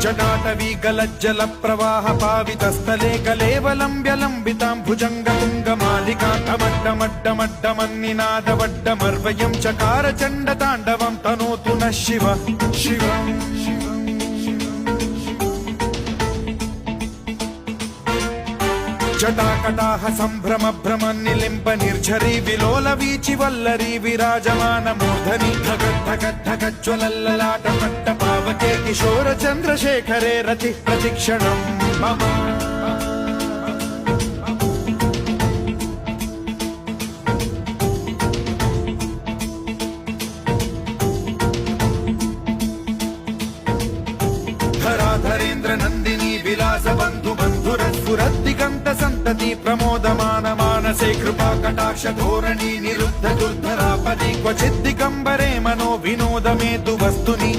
जटाटवी गलज्जल प्रवाह पावितस्थले कलेवलम्ब्य लम्बितां भुजङ्गतुङ्गमालिकान्तमड्डमड्डमड्डमन्निनादवड्डमर्वयं चकार चण्डताण्डवं तनोतु नः शिव शिव जटाकटाह सम्भ्रम भ्रम निलिम्ब निर्झरी विलोल वीचि वल्लरी विराजमान मूर्धनि धगद्धगद्धगज्ज्वलल्ललाट पट्ट पावके किशोर चन्द्रशेखरे रति प्रतिक्षणं मम धराधरेन्द्र नन्दिनी विलास बन्धु बन्धुरस्फुरद्दिगन्त सन्तति प्रमोदमान मानसे कृपा कटाक्ष धोरणी निरुद्ध दुर्धरापदि क्वचिद्दिगम्बरे मनो विनोद मे तु वस्तुनि